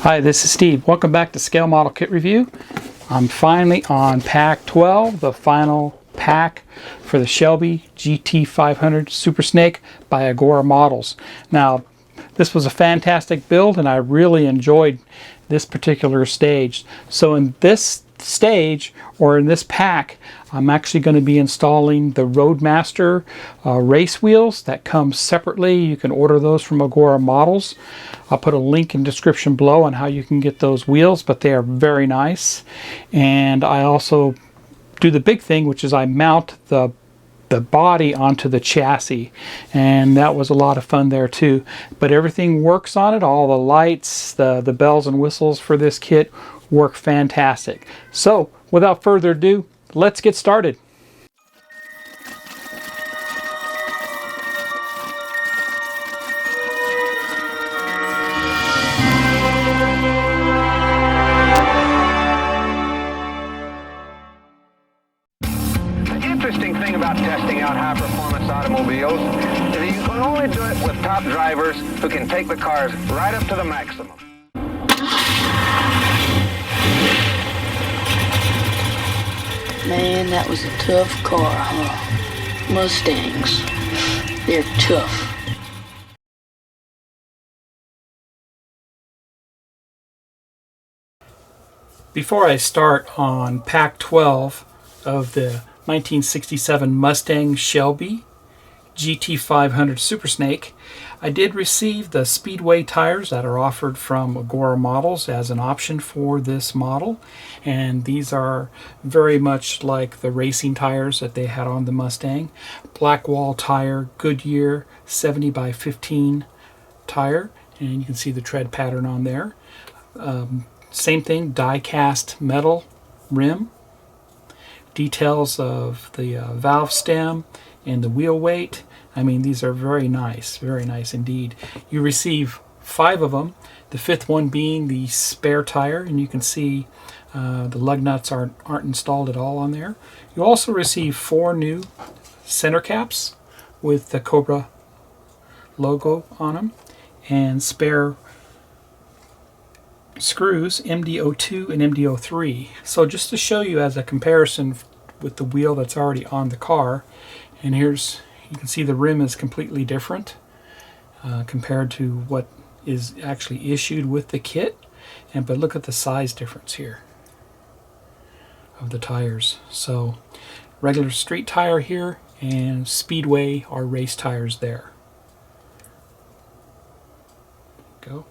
Hi, this is Steve. Welcome back to Scale Model Kit Review. I'm finally on pack 12, the final pack for the Shelby GT500 Super Snake by Agora Models. Now, this was a fantastic build and I really enjoyed this particular stage. So in this stage, or in this pack, I'm actually going to be installing the Roadmaster race wheels that come separately. You can order those from Agora Models. I'll put a link in the description below on how you can get those wheels, but they are very nice. And I also do the big thing, which is I mount the body onto the chassis, and that was a lot of fun there too. But everything works on it. All the lights, the bells and whistles for this kit work fantastic. So without further ado, let's get started. Interesting thing about testing out high-performance automobiles is that you can only do it with top drivers who can take the cars right up to the maximum. Man, that was a tough car, huh? Mustangs. They're tough. Before I start on pack 12 of the 1967 Mustang Shelby GT500 Super Snake, I did receive the Speedway tires that are offered from Agora Models as an option for this model, and these are very much like the racing tires that they had on the Mustang. Black wall tire, Goodyear 70 by 15 tire, and you can see the tread pattern on there. Same thing, die cast metal rim. Details of the valve stem and the wheel weight. I mean, these are very nice indeed. You receive 5 of them, the 5th one being the spare tire, and you can see the lug nuts aren't installed at all on there. You also receive 4 new center caps with the Cobra logo on them, and spare screws, MD02 and MD03. So just to show you as a comparison with the wheel that's already on the car, and here's, you can see the rim is completely different compared to what is actually issued with the kit. But look at the size difference here of the tires. So regular street tire here, and Speedway or race tires there. Go.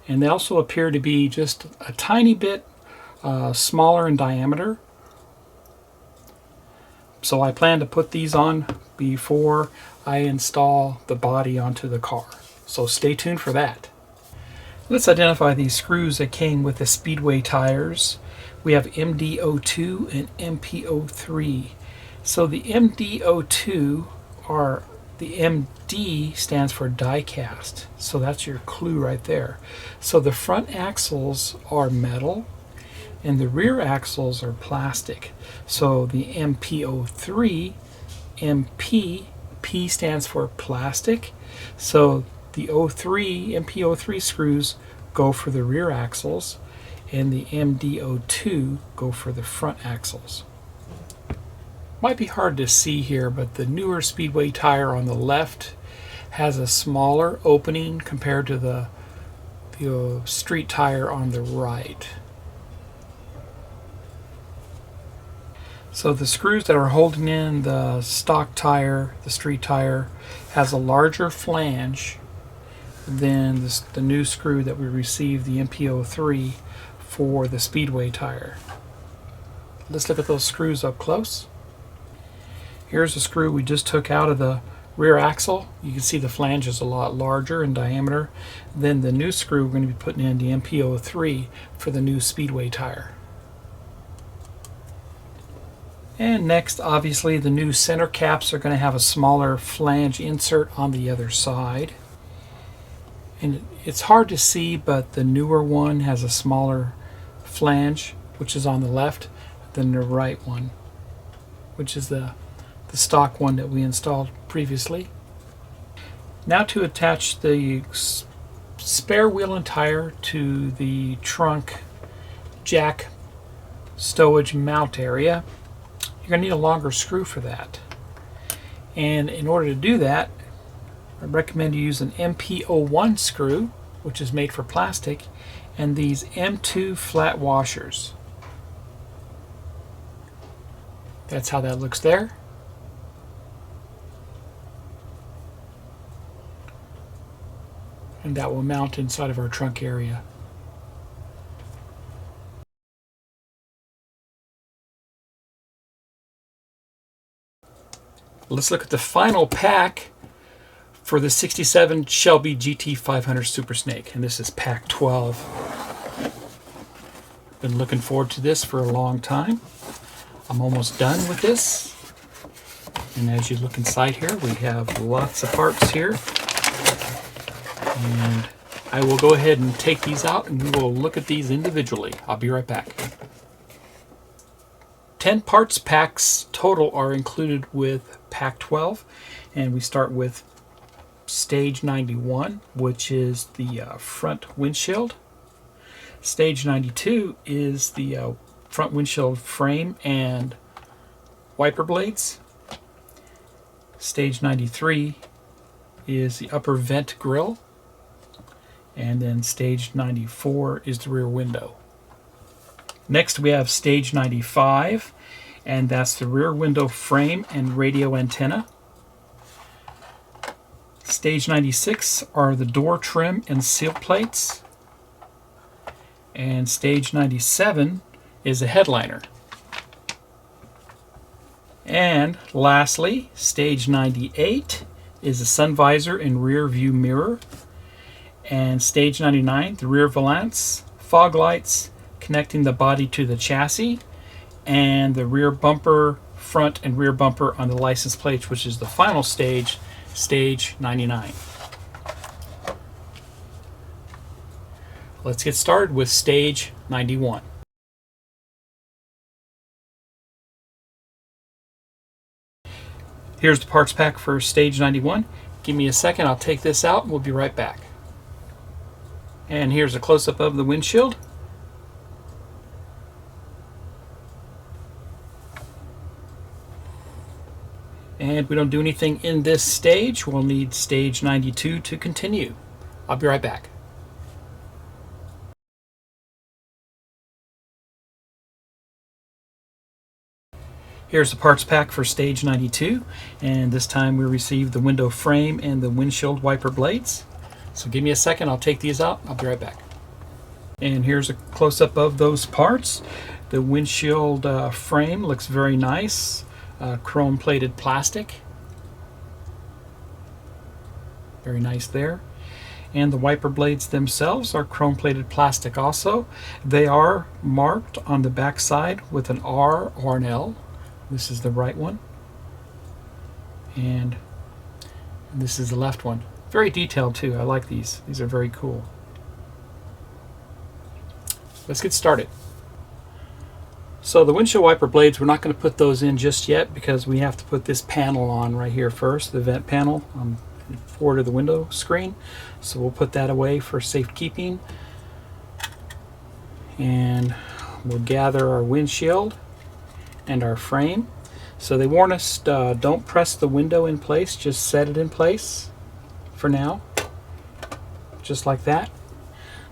And they also appear to be just a tiny bit smaller in diameter. So I plan to put these on before I install the body onto the car. So stay tuned for that. Let's identify these screws that came with the Speedway tires. We have MD02 and MP03. So the MD02 are, the MD stands for die cast. So that's your clue right there. So the front axles are metal and the rear axles are plastic. So the MP03, P stands for plastic. So the MP03 screws go for the rear axles, and the MD02 go for the front axles. Might be hard to see here, but the newer Speedway tire on the left has a smaller opening compared to the street tire on the right. So the screws that are holding in the stock tire, the street tire, has a larger flange than the new screw that we received, the MP03, for the Speedway tire. Let's look at those screws up close. Here's the screw we just took out of the rear axle. You can see the flange is a lot larger in diameter than the new screw we're going to be putting in the MP03 for the new Speedway tire. And next, obviously, the new center caps are going to have a smaller flange insert on the other side. And it's hard to see, but the newer one has a smaller flange, which is on the left, than the right one, which is the stock one that we installed previously. Now to attach the spare wheel and tire to the trunk jack stowage mount area, you're going to need a longer screw for that. And in order to do that, I recommend you use an MP01 screw, which is made for plastic, and these M2 flat washers. That's how that looks there. And that will mount inside of our trunk area. Let's look at the final pack for the 67 Shelby GT500 Super Snake, and this is pack 12. Been looking forward to this for a long time. I'm almost done with this. And as you look inside here, we have lots of parts here. And I will go ahead and take these out and we will look at these individually. I'll be right back. 10 parts packs total are included with pack 12, and we start with stage 91, which is the front windshield. Stage 92 is the front windshield frame and wiper blades. Stage 93 is the upper vent grille. And then stage 94 is the rear window. Next we have stage 95, and that's the rear window frame and radio antenna. Stage 96 are the door trim and seal plates. And stage 97 is a headliner. And lastly, stage 98 is a sun visor and rear view mirror. And stage 99, the rear valance, fog lights connecting the body to the chassis, and the rear bumper, front and rear bumper on the license plate, which is the final stage, stage 99. Let's get started with stage 91. Here's the parts pack for stage 91. Give me a second, I'll take this out and we'll be right back. And here's a close-up of the windshield. And we don't do anything in this stage. We'll need stage 92 to continue. I'll be right back. Here's the parts pack for stage 92, and this time we received the window frame and the windshield wiper blades. So give me a second, I'll take these out, I'll be right back. And here's a close-up of those parts. The windshield frame looks very nice, chrome plated plastic. Very nice there. And the wiper blades themselves are chrome plated plastic also. They are marked on the back side with an R or an L. This is the right one. And this is the left one. Very detailed too. I like these. These are very cool. Let's get started. So the windshield wiper blades, we're not going to put those in just yet because we have to put this panel on right here first, the vent panel on forward of the window screen. So we'll put that away for safekeeping. And we'll gather our windshield and our frame. So they warn us, don't press the window in place, just set it in place for now, just like that.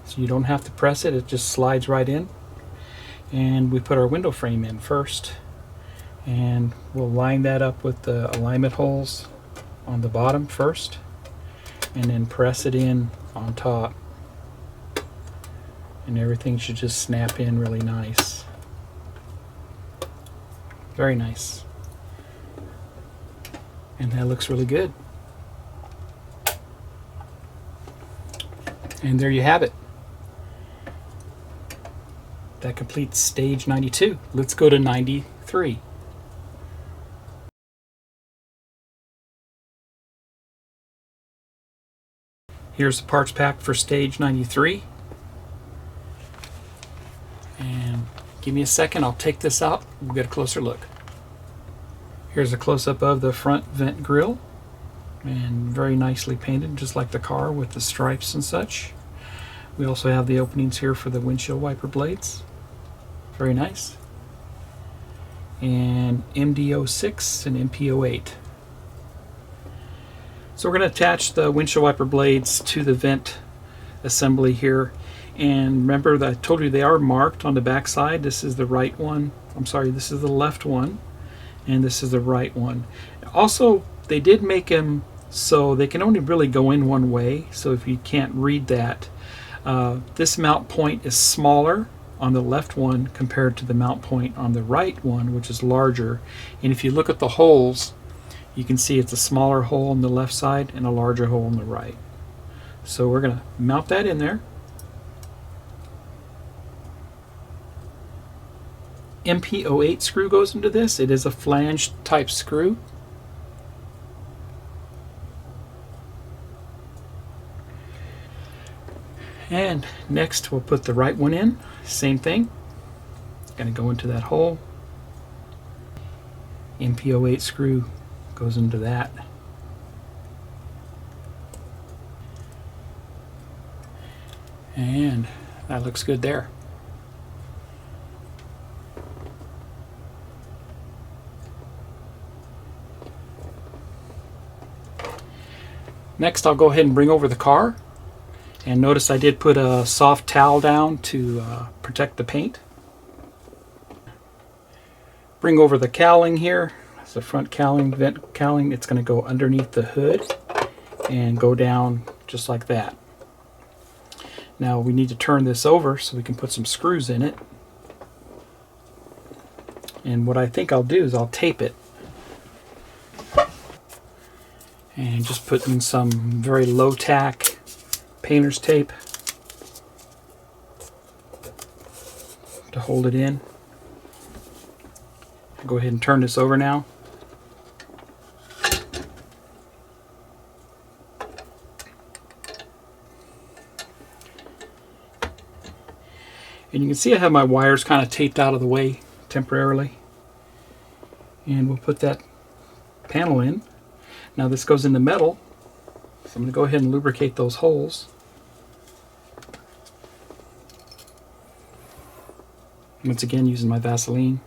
So you don't have to press it, it just slides right in. And we put our window frame in first, and we'll line that up with the alignment holes on the bottom first, and then press it in on top, and everything should just snap in really nice. Very nice. And that looks really good. And there you have it. That completes stage 92. Let's go to 93. Here's the parts pack for stage 93. And give me a second, I'll take this out, we'll get a closer look. Here's a close-up of the front vent grille, and very nicely painted, just like the car with the stripes and such. We also have the openings here for the windshield wiper blades. Very nice. And MD06 and MP08. So we're going to attach the windshield wiper blades to the vent assembly here. And remember that I told you they are marked on the back side. This is the right one. I'm sorry, this is the left one. And this is the right one. Also, they did make them so they can only really go in one way. So if you can't read that, this mount point is smaller on the left one compared to the mount point on the right one, which is larger. And if you look at the holes, you can see it's a smaller hole on the left side and a larger hole on the right. So we're going to mount that in there. MP08 screw goes into this. It is a flange type screw. And next we'll put the right one in. Same thing. Going to go into that hole. MP08 screw goes into that. And that looks good there. Next, I'll go ahead and bring over the car. And notice I did put a soft towel down to protect the paint. Bring over the cowling here. It's the front cowling, vent cowling. It's going to go underneath the hood and go down just like that. Now we need to turn this over so we can put some screws in it. And what I think I'll do is I'll tape it. And just put in some very low tack painter's tape to hold it in. I'll go ahead and turn this over now. And you can see I have my wires kind of taped out of the way temporarily. And we'll put that panel in. Now this goes into metal, so I'm going to go ahead and lubricate those holes. Once again, using my Vaseline.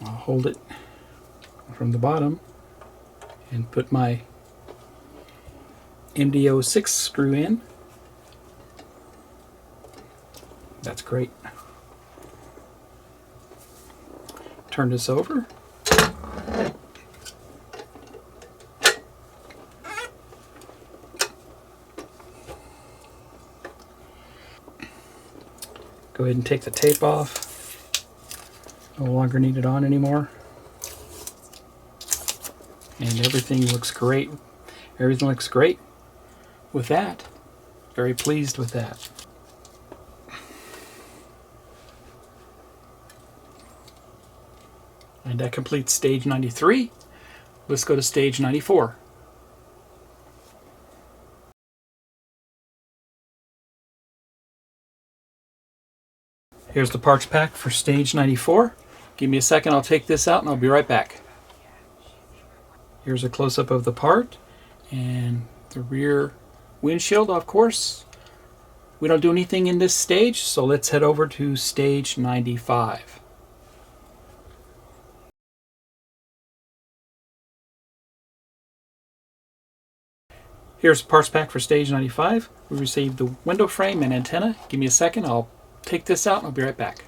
I'll hold it from the bottom and put my MD06 screw in. That's great. Turn this over. Go ahead and take the tape off. No longer need it on anymore. And everything looks great. Everything looks great with that. Very pleased with that. And that completes stage 93. Let's go to stage 94. Here's the parts pack for stage 94. Give me a second, I'll take this out and I'll be right back. Here's a close-up of the part and the rear windshield, of course. We don't do anything in this stage, so let's head over to stage 95. Here's the parts pack for stage 95. We received the window frame and antenna. Give me a second, I'll take this out and I'll be right back.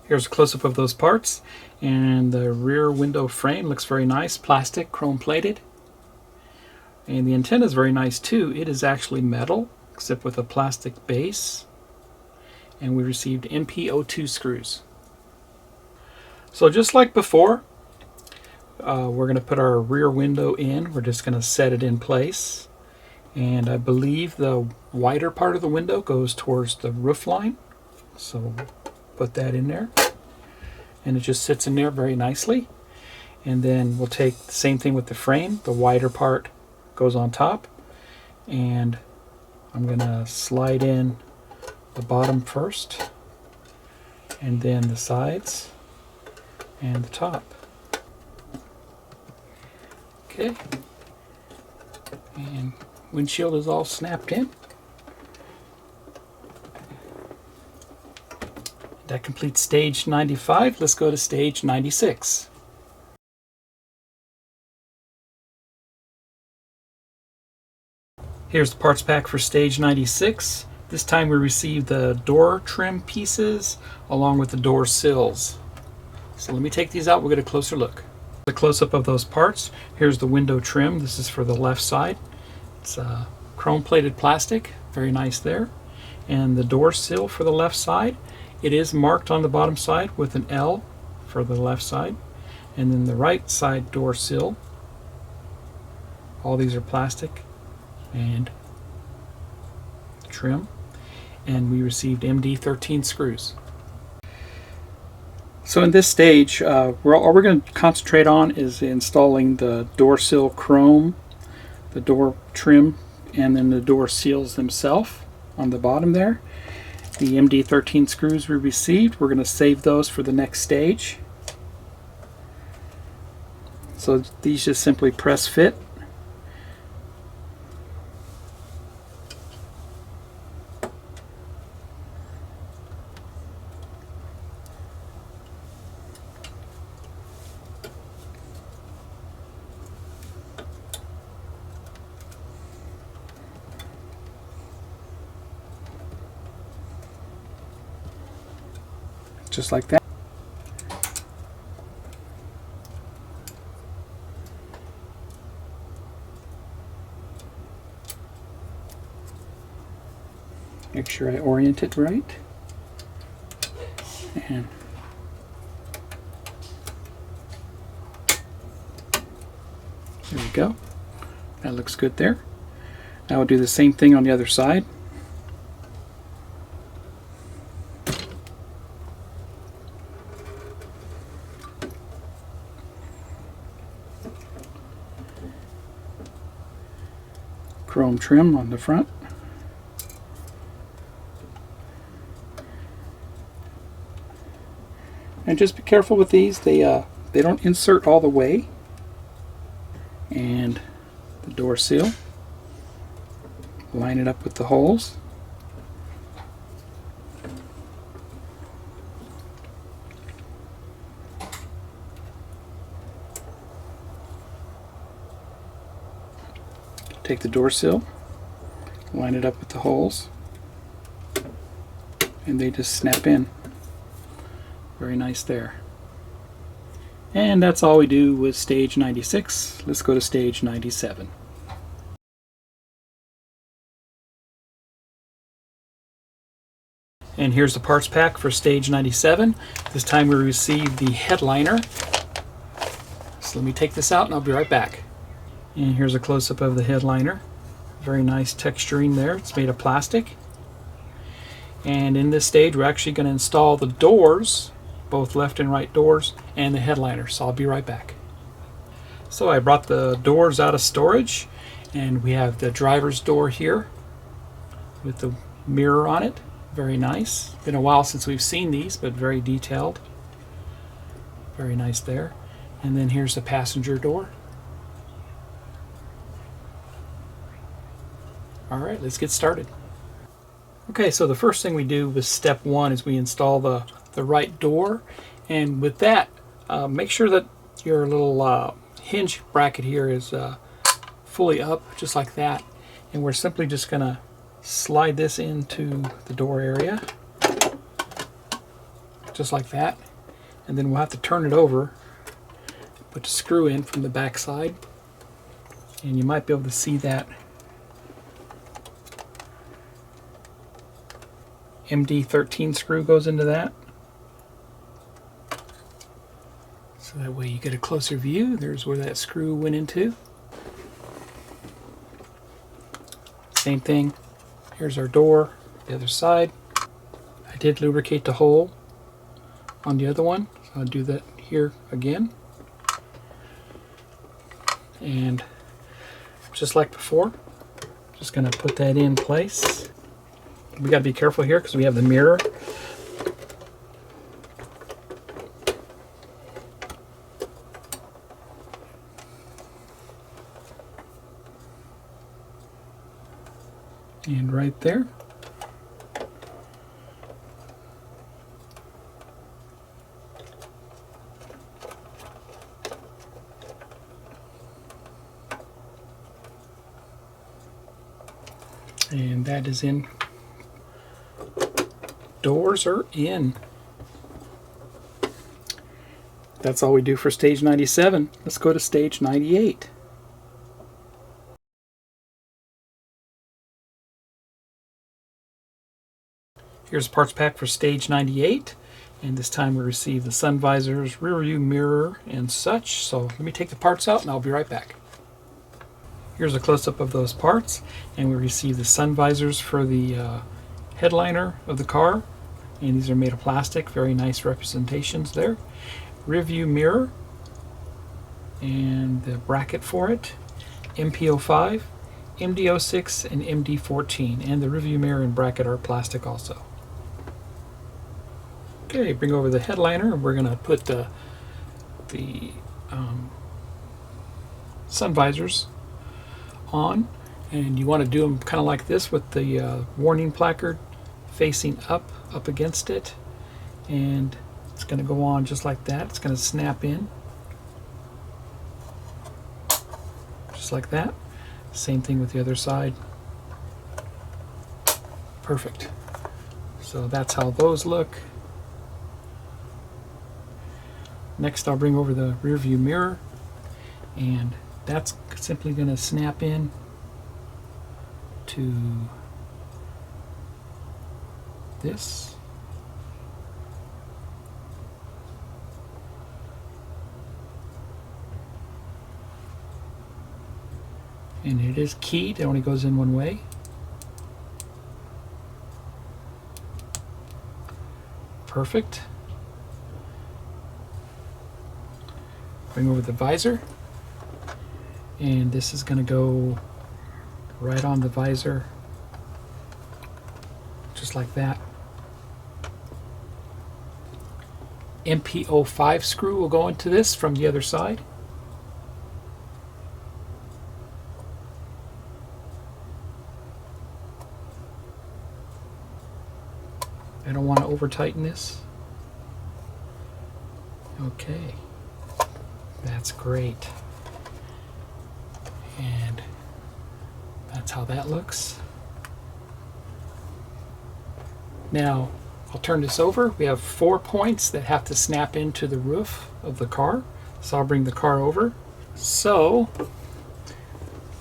Here's a close-up of those parts, and the rear window frame looks very nice, plastic, chrome plated. And the antenna is very nice too. It is actually metal, except with a plastic base. And we received MP02 screws. So just like before, we're going to put our rear window in. We're just going to set it in place. And I believe the wider part of the window goes towards the roof line. So put that in there. And it just sits in there very nicely. And then we'll take the same thing with the frame. The wider part goes on top. And I'm going to slide in the bottom first. And then the sides. and the top. Okay, and windshield is all snapped in. That completes stage 95. Let's go to stage 96. Here's the parts pack for stage 96. This time we received the door trim pieces along with the door sills. So let me take these out, we'll get a closer look. The close-up of those parts. Here's the window trim. This is for the left side. It's chrome plated plastic, very nice there. And the door sill for the left side, it is marked on the bottom side with an L for the left side. And then the right side door sill, all these are plastic and trim. And we received MD13 screws. So in this stage, all we're going to concentrate on is installing the door sill chrome, the door trim, and then the door seals themselves on the bottom there. The MD13 screws we received, we're going to save those for the next stage. So these just simply press fit. Just like that. Make sure I orient it right. And there we go. That looks good there. Now we'll do the same thing on the other side. Chrome trim on the front. And just be careful with these, they don't insert all the way. And the door seal, line it up with the holes. Take the door sill, line it up with the holes, and they just snap in. Very nice there. And that's all we do with stage 96. Let's go to stage 97. And here's the parts pack for stage 97. This time we received the headliner. So let me take this out and I'll be right back. And here's a close-up of the headliner. Very nice texturing there. It's made of plastic. And in this stage we're actually going to install the doors, both left and right doors, and the headliner. So I'll be right back. So I brought the doors out of storage, and we have the driver's door here with the mirror on it. Very nice. Been a while since we've seen these, but very detailed. Very nice there. And then here's the passenger door. Alright, let's get started. Okay, so the first thing we do with step one is we install the right door, and with that make sure that your little hinge bracket here is fully up, just like that. And we're simply just gonna slide this into the door area, just like that. And then we'll have to turn it over, put the screw in from the back side, and you might be able to see that MD13 screw goes into that. So that way you get a closer view. There's where that screw went into. Same thing. Here's our door, the other side. I did lubricate the hole on the other one, so I'll do that here again. And just like before, just going to put that in place. We got to be careful here because we have the mirror. And right there. And that is in. Doors are in. That's all we do for stage 97. Let's go to stage 98. Here's a parts pack for stage 98, and this time we receive the sun visors, rear view mirror, and such. So let me take the parts out and I'll be right back. Here's a close-up of those parts, and we receive the sun visors for the headliner of the car, and these are made of plastic. Very nice representations there. Rear view mirror and the bracket for it, MP05, MD06, and MD14, and the rear view mirror and bracket are plastic also. Okay, bring over the headliner, and we're going to put the sun visors on, and you want to do them kind of like this with the warning placard facing up against it, and it's going to go on just like that. It's going to snap in just like that. Same thing with the other side. Perfect. So that's how those look. Next I'll bring over the rear view mirror, and that's simply going to snap in to this. And it is keyed, it only goes in one way. Perfect. Bring over the visor, and this is going to go right on the visor, just like that. MP05 screw will go into this from the other side. I don't want to over tighten this. Okay. That's great. And that's how that looks. Now, I'll turn this over. We have 4 points that have to snap into the roof of the car. So I'll bring the car over. So,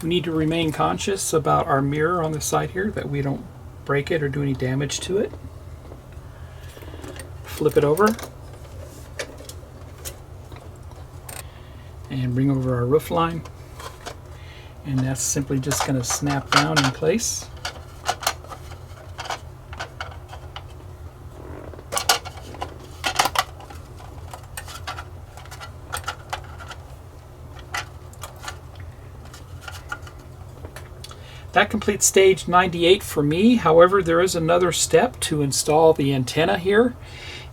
we need to remain conscious about our mirror on the side here, that we don't break it or do any damage to it. Flip it over. And bring over our roof line, and that's simply just going to snap down in place. That completes stage 98 for me. However, there is another step to install the antenna here,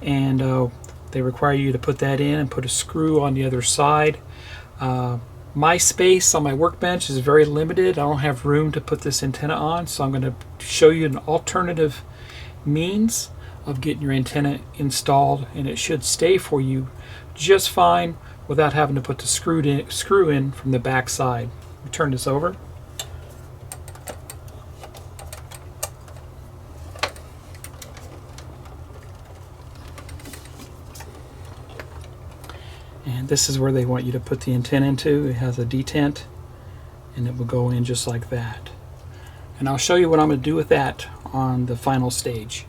and they require you to put that in and put a screw on the other side. My space on my workbench is very limited. I don't have room to put this antenna on, so I'm going to show you an alternative means of getting your antenna installed, and it should stay for you just fine without having to put the screw in from the back side. Turn this over. And this is where they want you to put the antenna into. It has a detent, and it will go in just like that. And I'll show you what I'm going to do with that on the final stage.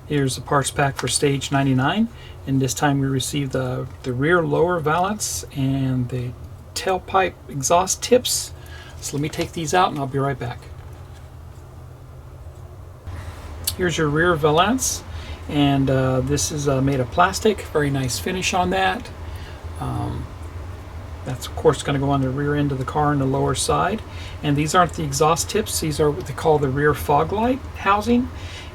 Here's the parts pack for stage 99, and this time we received the rear lower valance and the tailpipe exhaust tips. So let me take these out and I'll be right back. Here's your rear valance, and this is made of plastic. Very nice finish on that. That's of course going to go on the rear end of the car on the lower side. And these aren't the exhaust tips, these are what they call the rear fog light housing.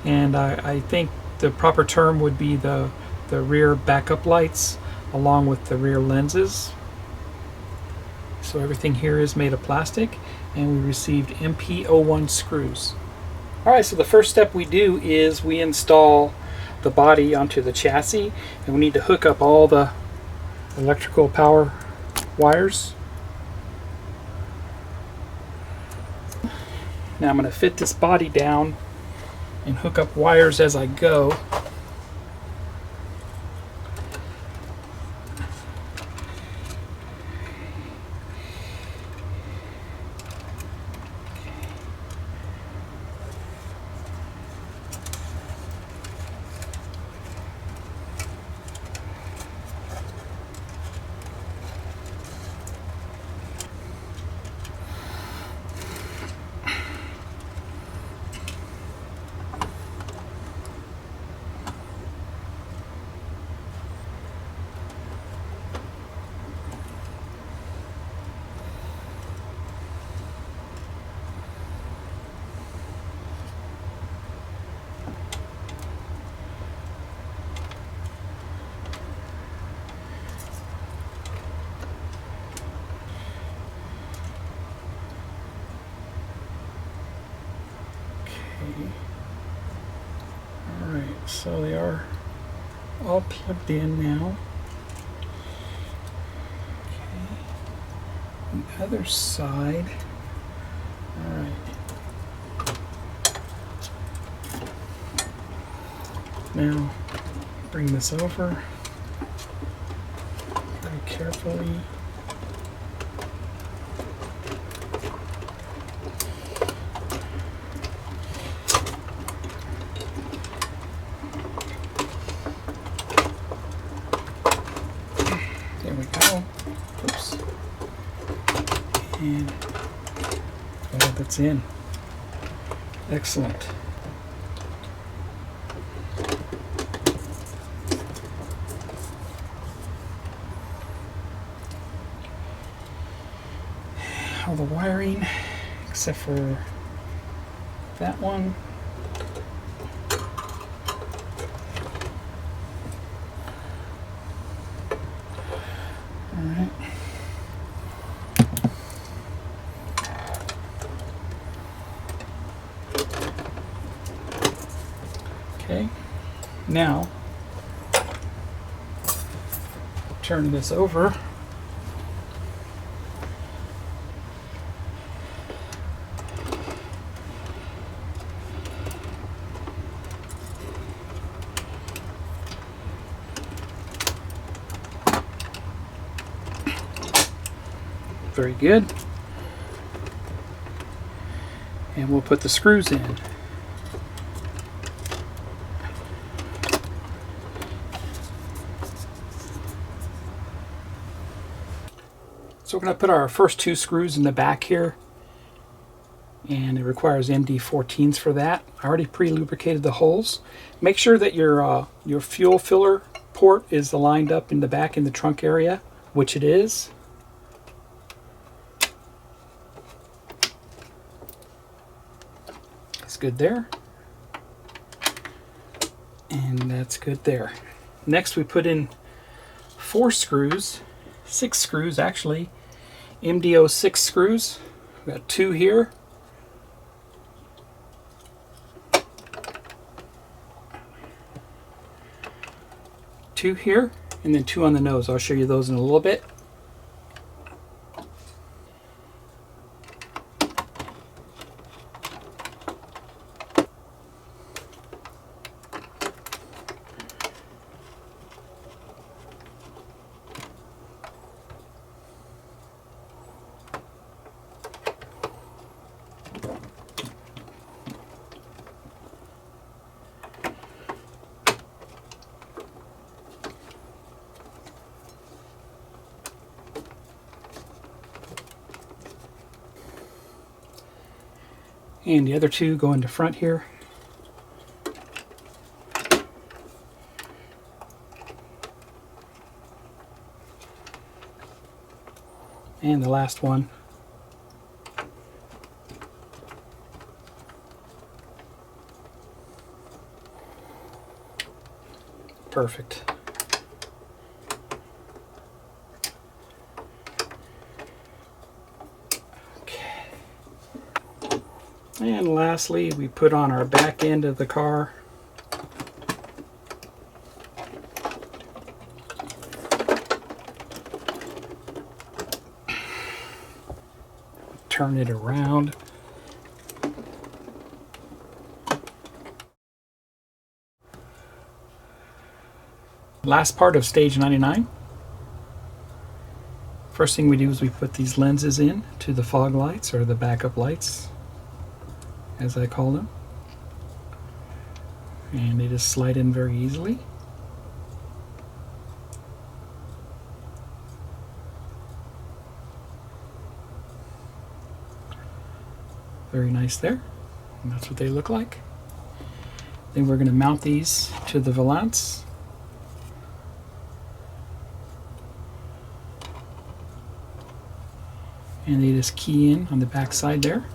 And I think the proper term would be the rear backup lights. along with the rear lenses. So everything here is made of plastic, and we received MP01 screws. Alright, so the first step we do is we install the body onto the chassis, and we need to hook up all the electrical power wires. Now I'm going to fit this body down and hook up wires as I go. Alright, so they are all plugged in now. Okay. The other side. Alright. Now bring this over very carefully. There we go. Oops. And oh, that's in. Excellent. All the wiring, except for that one. Alright. Okay, now turn this over. Very good. And we'll put the screws in. So we're going to put our first two screws in the back here, and it requires MD14s for that. I already pre-lubricated the holes. Make sure that your fuel filler port is lined up in the back in the trunk area, which it is. That's good there. And that's good there. Next we put in 4 screws, 6 screws actually, MD06 screws. We've got 2 here. Two here, and then 2 on the nose. I'll show you those in a little bit. And the other 2 go into front here. And the last one. Perfect. And lastly, we put on our back end of the car. Turn it around. Last part of stage 99. First thing we do is we put these lenses in to the fog lights, or the backup lights, as I call them. And they just slide in very easily. Very nice there. And that's what they look like. Then we're going to mount these to the Valance. And they just key in on the back side there.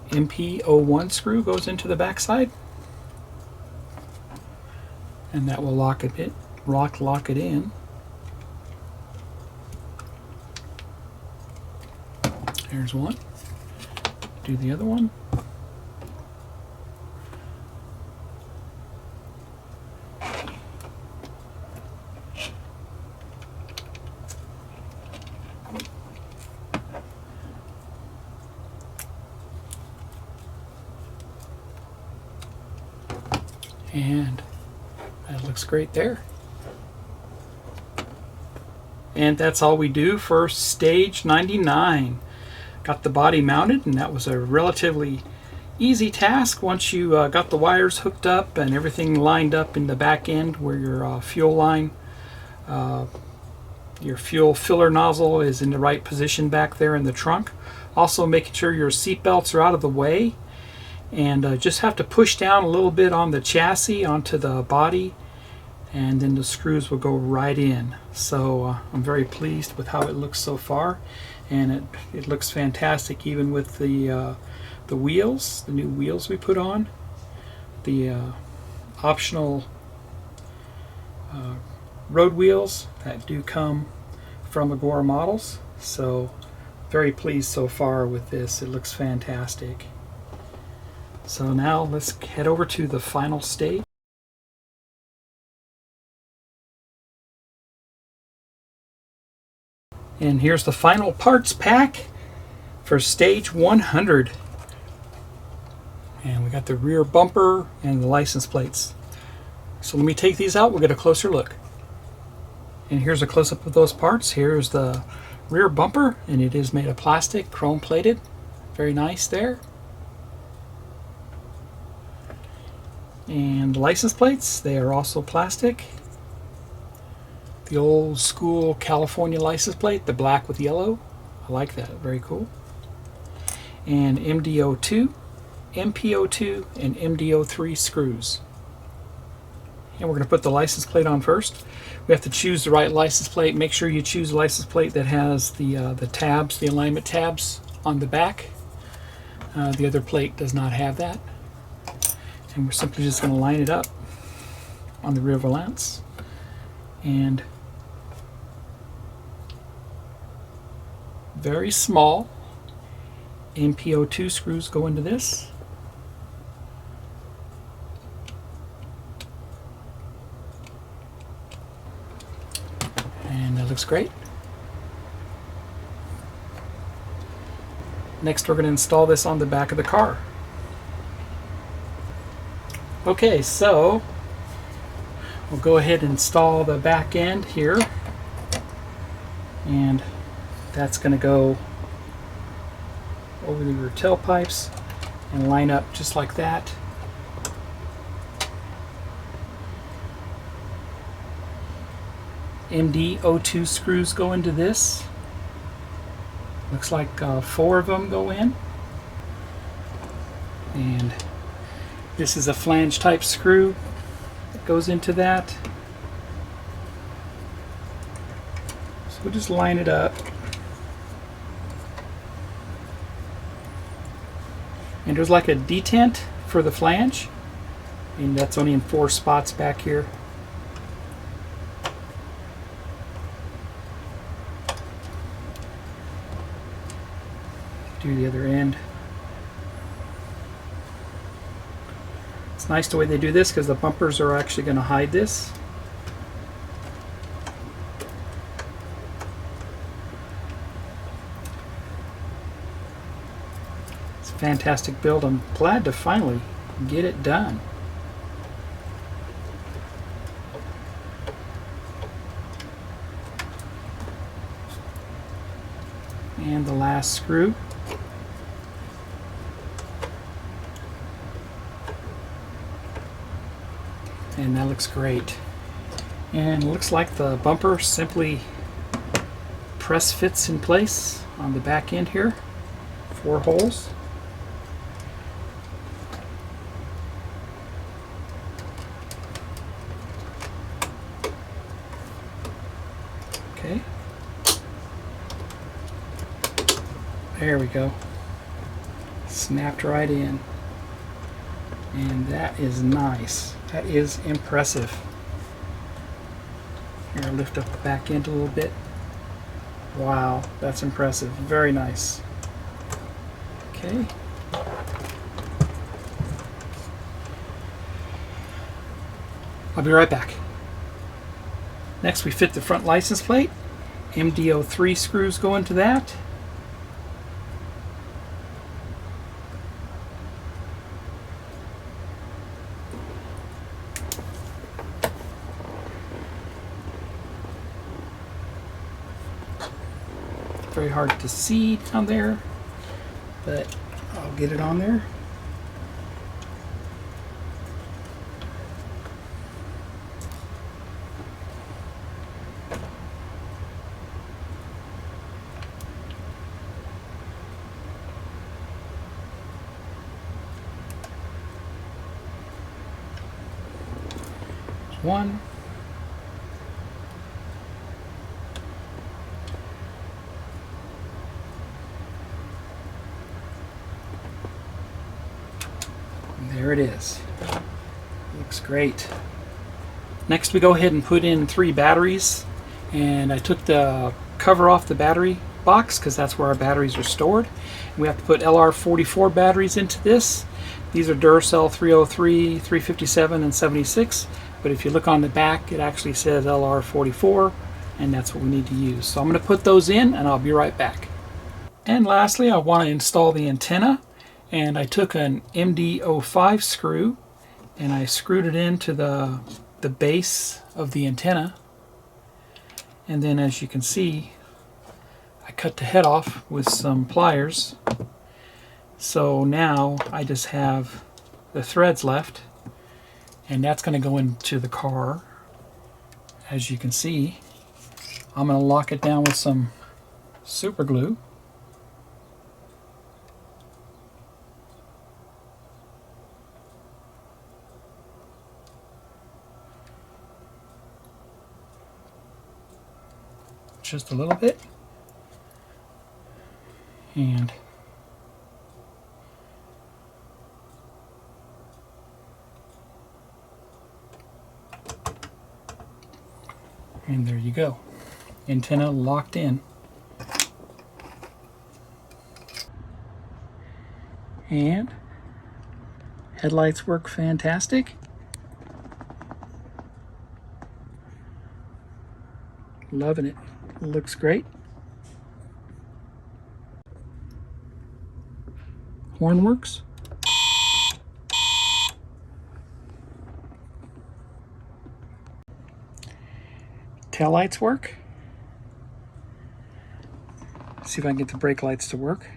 MP01 screw goes into the back side, and that will lock it in. There's one. Do the other one. And that looks great there. And that's all we do for stage 99. Got the body mounted, and that was a relatively easy task once you got the wires hooked up and everything lined up in the back end where your fuel line, your fuel filler nozzle is in the right position back there in the trunk. Also making sure your seat belts are out of the way, and just have to push down a little bit on the chassis onto the body, and then the screws will go right in. So I'm very pleased with how it looks so far, and it looks fantastic even with the wheels, the new wheels we put on, the optional road wheels that do come from Agora Models. So very pleased so far with this. It looks fantastic. So now let's head over to the final stage. And here's the final parts pack for stage 100. And we got the rear bumper and the license plates. So let me take these out, we'll get a closer look. And here's a close-up of those parts. Here's the rear bumper, and it is made of plastic, chrome plated. Very nice there. And the license plates, they are also plastic. The old school California license plate, the black with yellow. I like that, very cool. And MDO2, MPO2, and MDO3 screws. And we're going to put the license plate on first. We have to choose the right license plate. Make sure you choose a license plate that has the tabs, the alignment tabs on the back. The other plate does not have that. And we're simply just going to line it up on the rear valance. And very small MPO2 screws go into this. And that looks great. Next, we're going to install this on the back of the car. Okay, so we'll go ahead and install the back end here, and that's going to go over your tailpipes and line up just like that. MDO2 screws go into this. Looks like 4 of them go in. And this is a flange type screw that goes into that. So we'll just line it up. And there's like a detent for the flange, and that's only in 4 spots back here. Do the other end. It's nice the way they do this because the bumpers are actually going to hide this. It's a fantastic build. I'm glad to finally get it done. And the last screw. And that looks great. And it looks like the bumper simply press fits in place on the back end here. 4 holes. Okay. There we go. Snapped right in. And that is nice. That is impressive. Here, I'll lift up the back end a little bit. Wow, that's impressive. Very nice. Okay. I'll be right back. Next, we fit the front license plate. MDO3 screws go into that. Very hard to see down there, but I'll get it on there. There's one. There it is. Looks great. Next we go ahead and put in 3 batteries, and I took the cover off the battery box because that's where our batteries are stored. We have to put LR44 batteries into this. These are Duracell 303, 357, and 76, but if you look on the back it actually says LR44, and that's what we need to use. So I'm going to put those in and I'll be right back. And lastly, I want to install the antenna. And I took an MD05 screw and I screwed it into the base of the antenna. And then, as you can see, I cut the head off with some pliers. So now I just have the threads left, and that's going to go into the car. As you can see, I'm going to lock it down with some super glue. Just a little bit, and there you go. Antenna locked in. And headlights work fantastic. Loving it. Looks great. Horn works. Tail lights work. See if I can get the brake lights to work.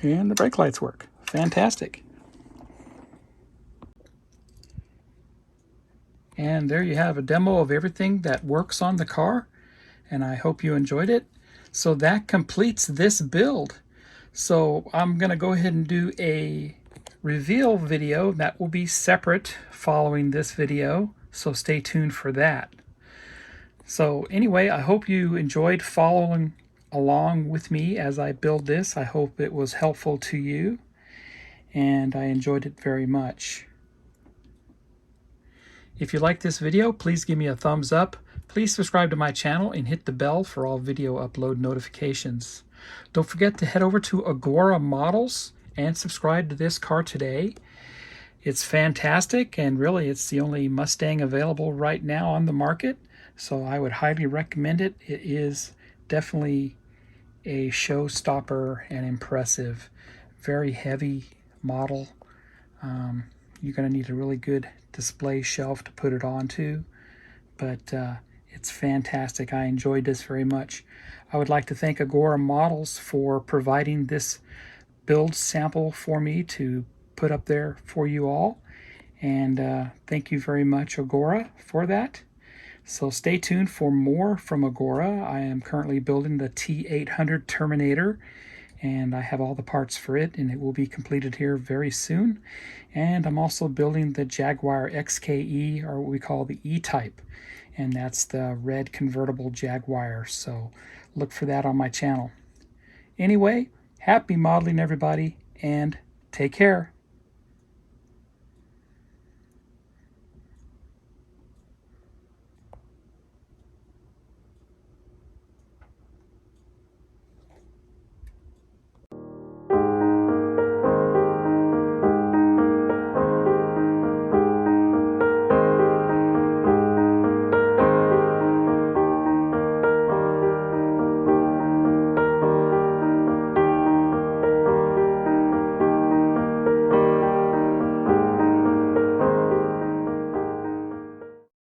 And the brake lights work. Fantastic. And there you have a demo of everything that works on the car, and I hope you enjoyed it. So that completes this build. So I'm going to go ahead and do a reveal video that will be separate following this video, so stay tuned for that. So anyway, I hope you enjoyed following along with me as I build this. I hope it was helpful to you, and I enjoyed it very much. If you like this video, please give me a thumbs up. Please subscribe to my channel and hit the bell for all video upload notifications. Don't forget to head over to Agora Models and subscribe to this car today. It's fantastic, and really it's the only Mustang available right now on the market, so I would highly recommend it. It is definitely a showstopper and impressive. Very heavy model. You're going to need a really good display shelf to put it onto, but it's fantastic. I enjoyed this very much. I would like to thank Agora Models for providing this build sample for me to put up there for you all, and thank you very much, Agora, for that. So stay tuned for more from Agora. I am currently building the T800 Terminator, and I have all the parts for it, and it will be completed here very soon. And I'm also building the Jaguar XKE, or what we call the E-Type, and that's the red convertible Jaguar, so look for that on my channel. Anyway, happy modeling, everybody, and take care.